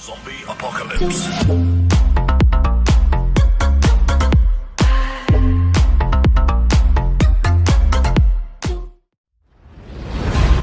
Zombie apocalypse.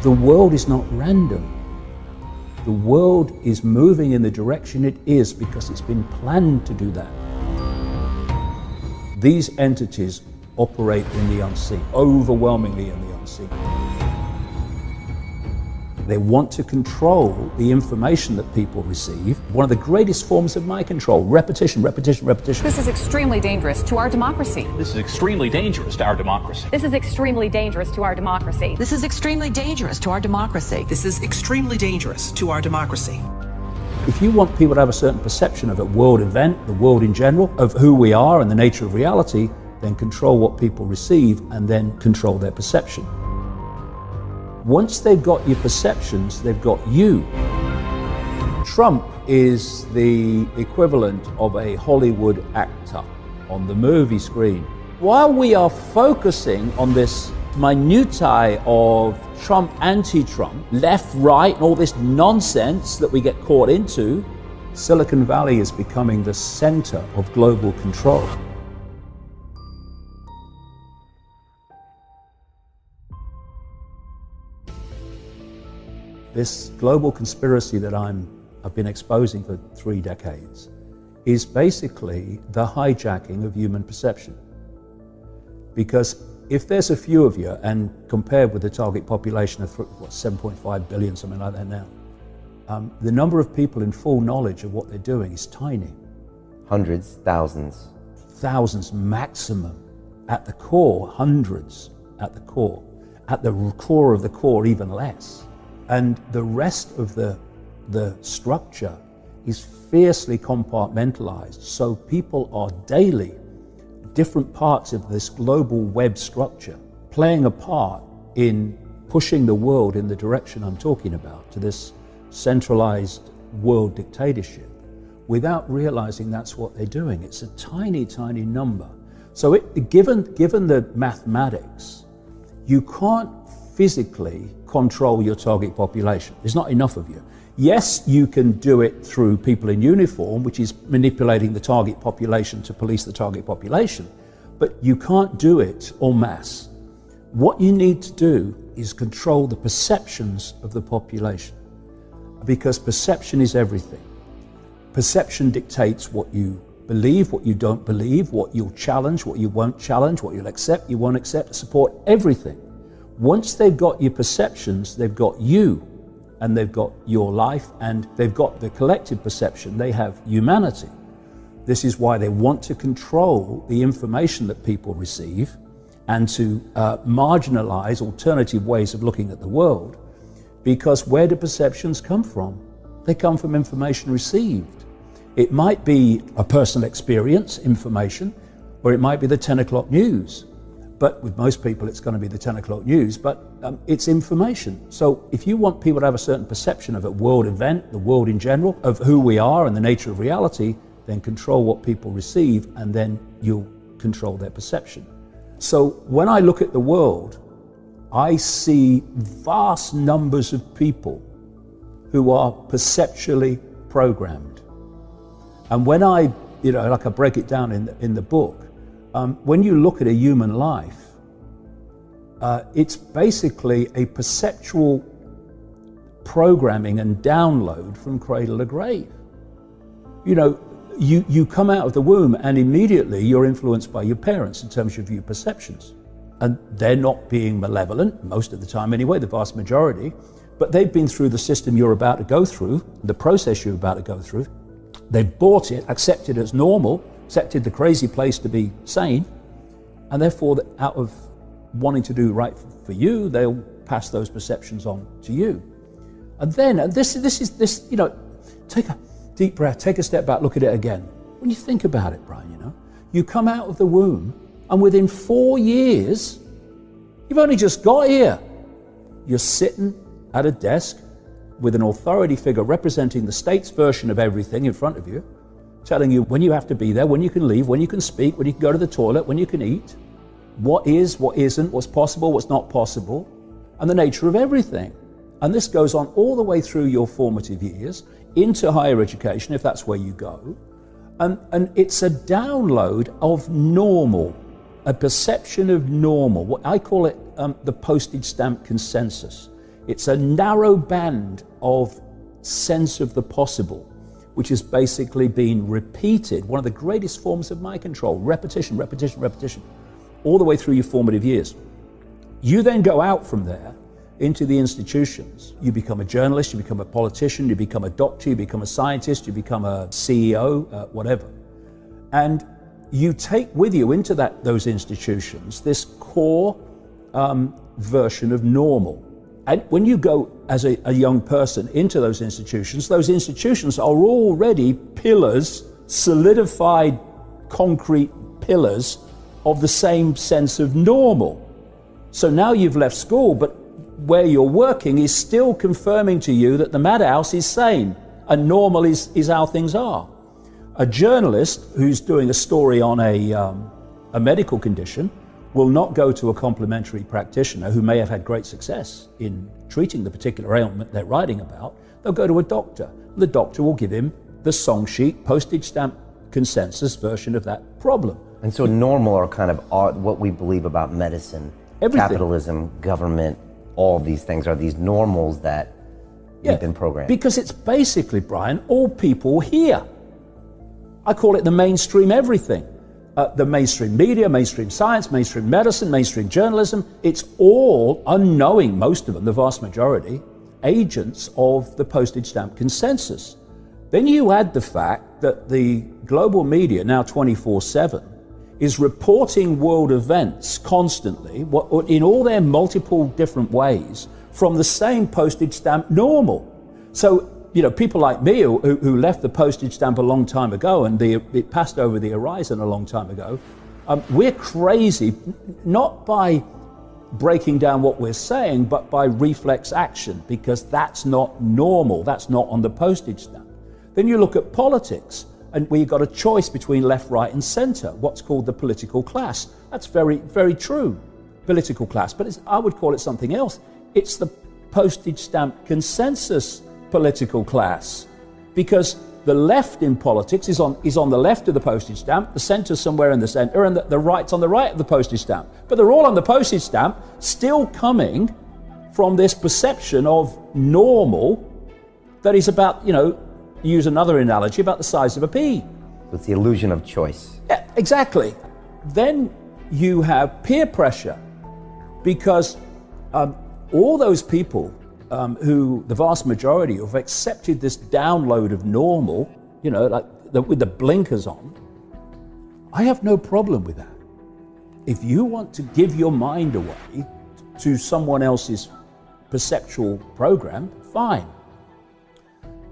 The world is not random. The world is moving in the direction it is because it's been planned to do that. These entities operate in the unseen, overwhelmingly in the unseen. They want to control the information that people receive. One of the greatest forms of mind control, repetition, repetition, repetition. This is extremely dangerous to our democracy. This is extremely dangerous to our democracy. This is extremely dangerous to our democracy. This is extremely dangerous to our democracy. This is extremely dangerous to our democracy. If you want people to have a certain perception of a world event, the world in general, of who we are and the nature of reality, then control what people receive and then control their perception. Once they've got your perceptions, they've got you. Trump is the equivalent of a Hollywood actor on the movie screen. While we are focusing on this minutiae of Trump, anti-Trump, left, right, and all this nonsense that we get caught into, Silicon Valley is becoming the center of global control. This global conspiracy that I've been exposing for 3 decades is basically the hijacking of human perception. Because if there's a few of you, and compared with the target population of 7.5 billion, something like that now, the number of people in full knowledge of what they're doing is tiny. Hundreds, thousands. Thousands maximum. At the core, hundreds at the core. At the core of the core, even less. And the rest of the structure is fiercely compartmentalized. So people are daily different parts of this global web structure playing a part in pushing the world in the direction I'm talking about, to this centralized world dictatorship, without realizing that's what they're doing. It's a tiny, tiny number. So given the mathematics, you can't physically control your target population. There's not enough of you. Yes, you can do it through people in uniform, which is manipulating the target population to police the target population, but you can't do it en masse. What you need to do is control the perceptions of the population, because perception is everything. Perception dictates what you believe, what you don't believe, what you'll challenge, what you won't challenge, what you'll accept, you won't accept, support, everything. Once they've got your perceptions, they've got you, and they've got your life, and they've got the collective perception, they have humanity. This is why they want to control the information that people receive and to marginalize alternative ways of looking at the world, because where do perceptions come from? They come from information received. It might be a personal experience, information, or it might be the 10 o'clock news. But with most people, it's going to be the 10 o'clock news, but it's information. So if you want people to have a certain perception of a world event, the world in general, of who we are and the nature of reality, then control what people receive, and then you'll control their perception. So when I look at the world, I see vast numbers of people who are perceptually programmed. And when I break it down in the book, when you look at a human life, it's basically a perceptual programming and download from cradle to grave. You come out of the womb and immediately you're influenced by your parents in terms of your perceptions. And they're not being malevolent, most of the time anyway, the vast majority, but they've been through the system you're about to go through, the process you're about to go through. They've bought it, accepted it as normal, accepted the crazy place to be sane, and therefore out of wanting to do right for you, they'll pass those perceptions on to you. And then, take a deep breath, take a step back, look at it again. When you think about it, Brian, you come out of the womb, and within 4 years, you've only just got here. You're sitting at a desk with an authority figure representing the state's version of everything in front of you, telling you when you have to be there, when you can leave, when you can speak, when you can go to the toilet, when you can eat, what is, what isn't, what's possible, what's not possible, and the nature of everything. And this goes on all the way through your formative years, into higher education, if that's where you go, and it's a download of normal, a perception of normal. What I call it the postage stamp consensus. It's a narrow band of sense of the possible, which has basically been repeated. One of the greatest forms of mind control, repetition, repetition, repetition, all the way through your formative years. You then go out from there into the institutions. You become a journalist, you become a politician, you become a doctor, you become a scientist, you become a CEO, whatever. And you take with you into those institutions this core version of normal. And when you go as a young person into those institutions are already pillars, solidified concrete pillars of the same sense of normal. So now you've left school, but where you're working is still confirming to you that the madhouse is sane and normal is how things are. A journalist who's doing a story on a medical condition will not go to a complementary practitioner who may have had great success in treating the particular ailment they're writing about. They'll go to a doctor. The doctor will give him the song sheet, postage stamp consensus version of that problem. And so normal are kind of what we believe about medicine, Everything. Capitalism, government, all of these things are these normals that we've been programmed. Because it's basically, Brian, all people here. I call it the mainstream everything. The mainstream media, mainstream science, mainstream medicine, mainstream journalism, it's all unknowing, most of them, the vast majority, agents of the postage stamp consensus. Then you add the fact that the global media, now 24/7, is reporting world events constantly, in all their multiple different ways, from the same postage stamp normal. So, people like me who left the postage stamp a long time ago and it passed over the horizon a long time ago, we're crazy, not by breaking down what we're saying, but by reflex action, because that's not normal, that's not on the postage stamp. Then you look at politics, and where you've got a choice between left, right, and center, what's called the political class. That's very, very true, political class, but I would call it something else. It's the postage stamp consensus political class, because the left in politics is on the left of the postage stamp, the centre somewhere in the centre, and the right's on the right of the postage stamp. But they're all on the postage stamp, still coming from this perception of normal that is about, use another analogy, about the size of a pea. It's the illusion of choice. Yeah, exactly. Then you have peer pressure, because all those people who, the vast majority, have accepted this download of normal, with the blinkers on, I have no problem with that. If you want to give your mind away to someone else's perceptual program, fine.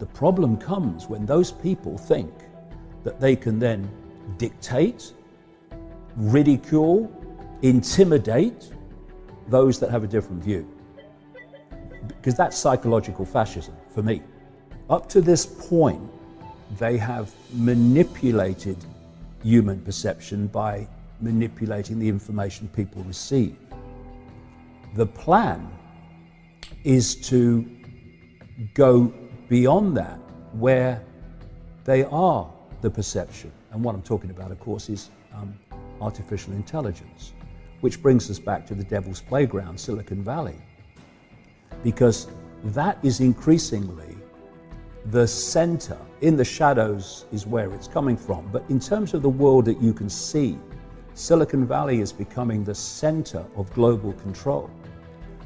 The problem comes when those people think that they can then dictate, ridicule, intimidate those that have a different view. Because that's psychological fascism for me. Up to this point, they have manipulated human perception by manipulating the information people receive. The plan is to go beyond that, where they are the perception. And what I'm talking about, of course, is artificial intelligence, which brings us back to the devil's playground, Silicon Valley. Because that is increasingly the center. In the shadows is where it's coming from. But in terms of the world that you can see, Silicon Valley is becoming the center of global control.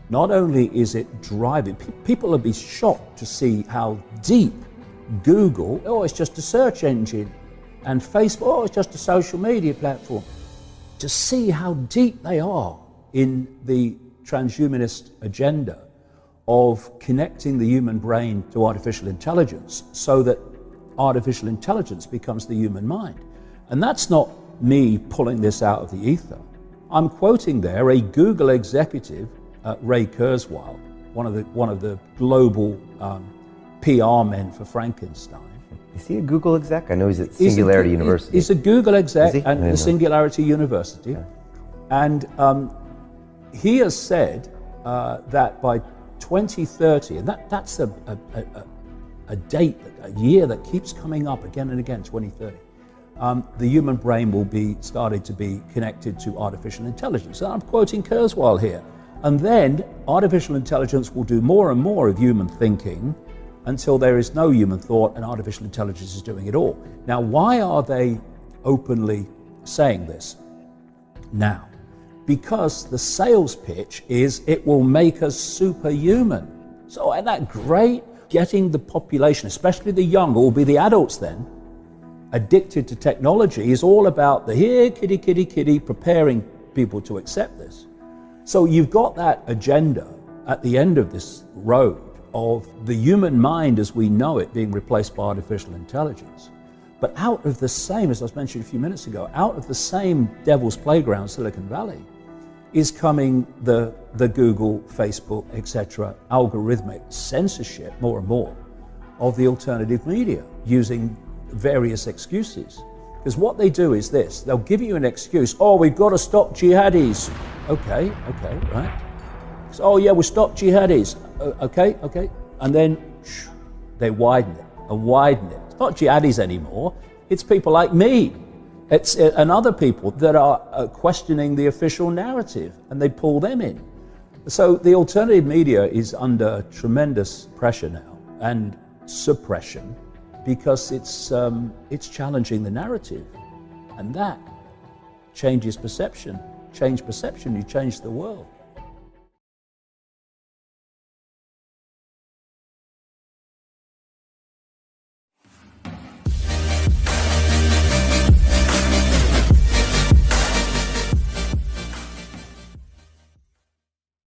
Not only is it driving, people will be shocked to see how deep Google, it's just a search engine, and Facebook, it's just a social media platform. To see how deep they are in the transhumanist agenda of connecting the human brain to artificial intelligence, so that artificial intelligence becomes the human mind. And that's not me pulling this out of the ether. I'm quoting there a Google executive, Ray Kurzweil, one of the global PR men for Frankenstein. Is he a Google exec? I know he's at Singularity University. He's a Google exec at the Singularity University. Okay. And he has said that by 2030, and that's a date, a year that keeps coming up again and again, 2030. The human brain will be started to be connected to artificial intelligence. And I'm quoting Kurzweil here. And then artificial intelligence will do more and more of human thinking until there is no human thought and artificial intelligence is doing it all. Now, why are they openly saying this now? Because the sales pitch is it will make us superhuman. So isn't that great? Getting the population, especially the young, or will be the adults then, addicted to technology is all about the here, kitty, kitty, kitty, preparing people to accept this. So you've got that agenda at the end of this road of the human mind as we know it being replaced by artificial intelligence. But out of the same, as I was mentioning a few minutes ago, out of the same devil's playground, Silicon Valley, is coming the Google, Facebook, etc., algorithmic censorship more and more of the alternative media using various excuses. Because what they do is this, they'll give you an excuse, oh, we've got to stop jihadis. Okay, right. So, oh yeah, we'll stop jihadis. Okay. And then they widen it and widen it. It's not jihadis anymore, it's people like me. And other people that are questioning the official narrative, and they pull them in. So the alternative media is under tremendous pressure now and suppression because it's challenging the narrative, and that changes perception. Change perception, you change the world.